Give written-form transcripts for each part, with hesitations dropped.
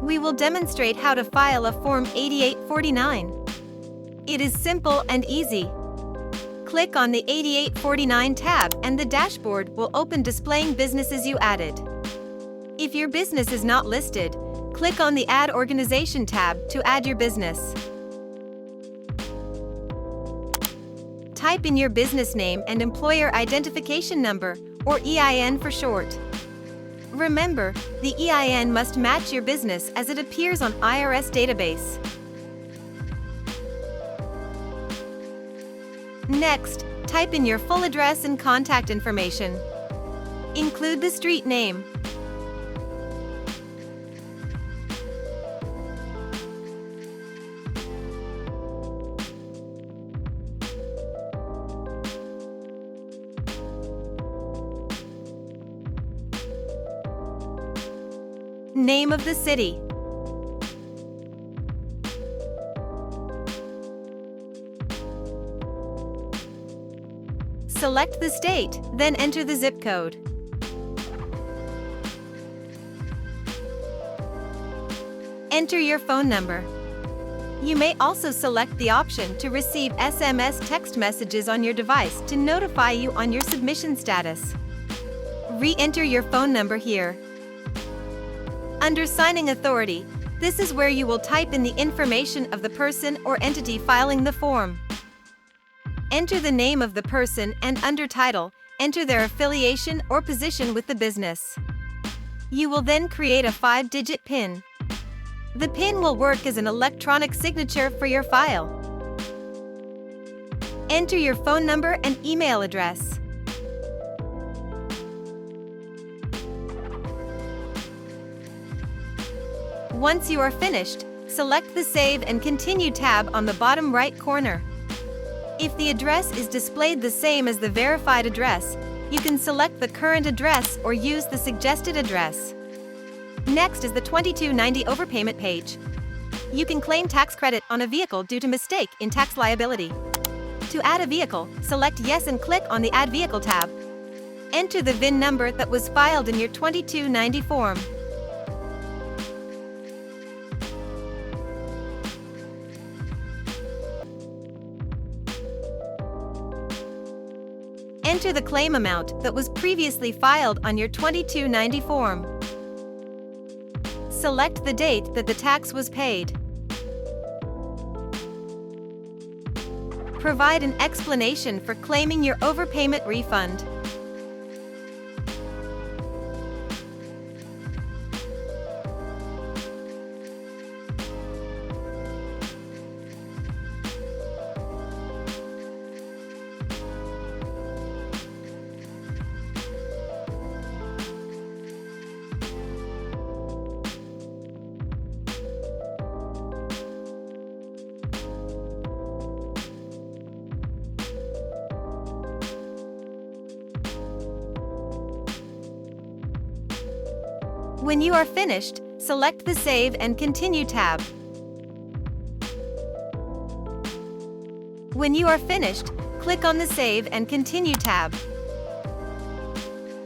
We will demonstrate how to file a Form 8849. It is simple and easy. Click on the 8849 tab and the dashboard will open displaying businesses you added. If your business is not listed, click on the Add Organization tab to add your business. Type in your business name and employer identification number, or EIN for short. Remember, the EIN must match your business as it appears on IRS database. Next, type in your full address and contact information. Include the street name. Name of the city. Select the state, then enter the zip code. Enter your phone number. You may also select the option to receive SMS text messages on your device to notify you on your submission status. Re-enter your phone number here. Under Signing Authority, this is where you will type in the information of the person or entity filing the form. Enter the name of the person and under Title, enter their affiliation or position with the business. You will then create a 5-digit PIN. The PIN will work as an electronic signature for your file. Enter your phone number and email address. Once you are finished, select the Save and Continue tab on the bottom right corner. If the address is displayed the same as the verified address, you can select the current address or use the suggested address. Next is the 2290 overpayment page. You can claim tax credit on a vehicle due to mistake in tax liability. To add a vehicle, select Yes and click on the Add Vehicle tab. Enter the VIN number that was filed in your 2290 form. Enter the claim amount that was previously filed on your 2290 form. Select the date that the tax was paid. Provide an explanation for claiming your overpayment refund. When you are finished, select the Save and Continue tab. When you are finished, click on the Save and Continue tab.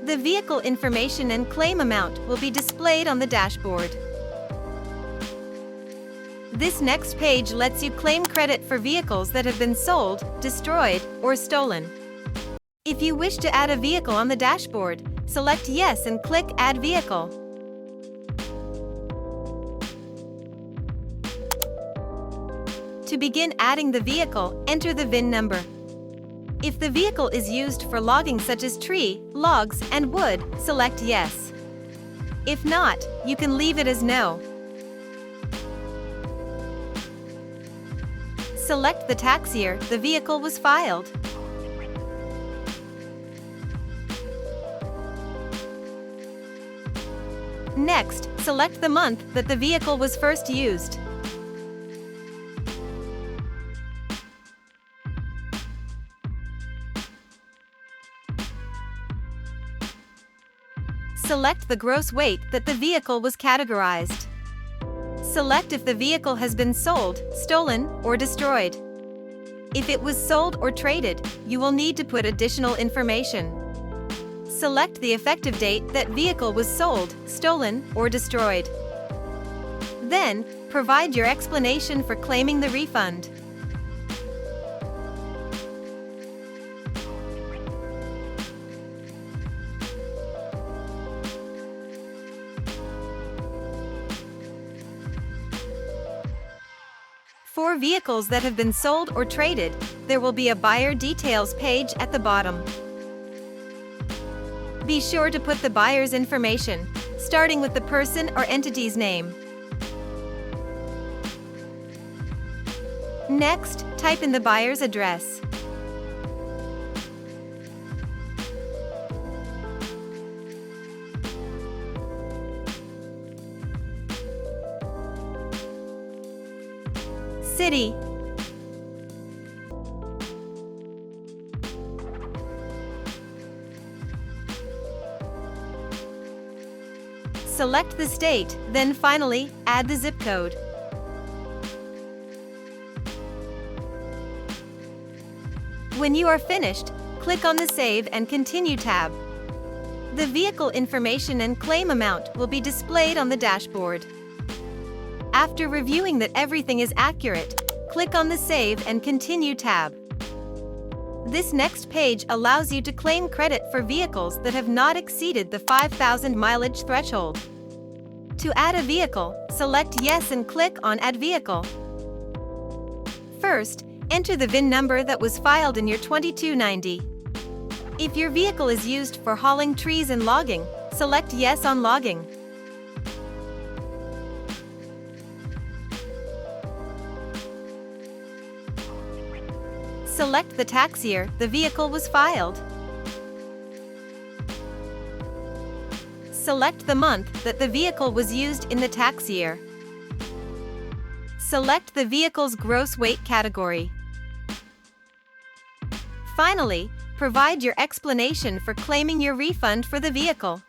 The vehicle information and claim amount will be displayed on the dashboard. This next page lets you claim credit for vehicles that have been sold, destroyed, or stolen. If you wish to add a vehicle on the dashboard, select Yes and click Add Vehicle. To begin adding the vehicle, enter the VIN number. If the vehicle is used for logging such as tree, logs, and wood, select Yes. If not, you can leave it as No. Select the tax year the vehicle was filed. Next, select the month that the vehicle was first used. Select the gross weight that the vehicle was categorized. Select if the vehicle has been sold, stolen, or destroyed. If it was sold or traded, you will need to put additional information. Select the effective date that vehicle was sold, stolen, or destroyed. Then, provide your explanation for claiming the refund. For vehicles that have been sold or traded, there will be a buyer details page at the bottom. Be sure to put the buyer's information, starting with the person or entity's name. Next, type in the buyer's address. City. Select the state, then finally, add the zip code. When you are finished, click on the Save and Continue tab. The vehicle information and claim amount will be displayed on the dashboard. After reviewing that everything is accurate, click on the Save and Continue tab. This next page allows you to claim credit for vehicles that have not exceeded the 5,000 mileage threshold. To add a vehicle, select Yes and click on Add Vehicle. First, enter the VIN number that was filed in your 2290. If your vehicle is used for hauling trees and logging, select Yes on Logging. Select the tax year the vehicle was filed. Select the month that the vehicle was used in the tax year. Select the vehicle's gross weight category. Finally, provide your explanation for claiming your refund for the vehicle.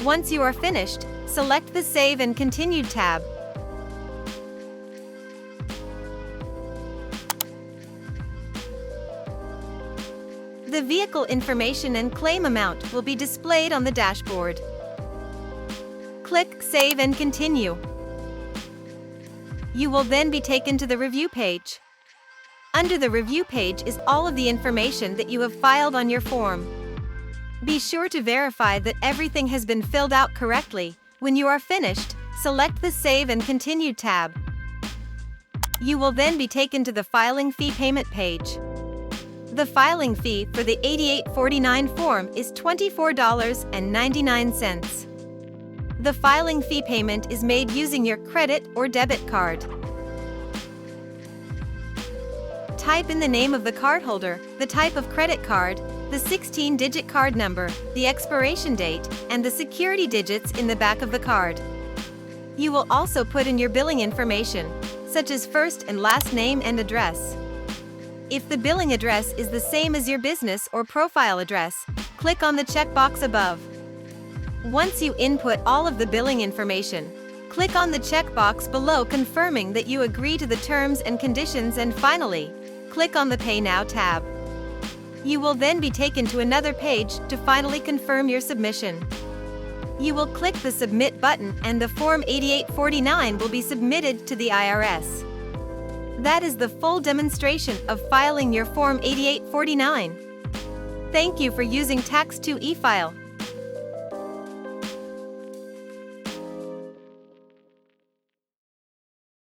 Once you are finished, select the Save and Continue tab. The vehicle information and claim amount will be displayed on the dashboard. Click Save and Continue. You will then be taken to the review page. Under the review page is all of the information that you have filed on your form. Be sure to verify that everything has been filled out correctly. When you are finished, select the Save and Continue tab. You will then be taken to the filing fee payment page. The filing fee for the 8849 form is $24.99. The filing fee payment is made using your credit or debit card. Type in the name of the cardholder, the type of credit card, the 16-digit card number, the expiration date, and the security digits in the back of the card. You will also put in your billing information, such as first and last name and address. If the billing address is the same as your business or profile address, click on the checkbox above. Once you input all of the billing information, click on the checkbox below confirming that you agree to the terms and conditions, and finally, click on the Pay Now tab. You will then be taken to another page to finally confirm your submission. You will click the Submit button and the Form 8849 will be submitted to the IRS. That is the full demonstration of filing your Form 8849. Thank you for using Tax2efile.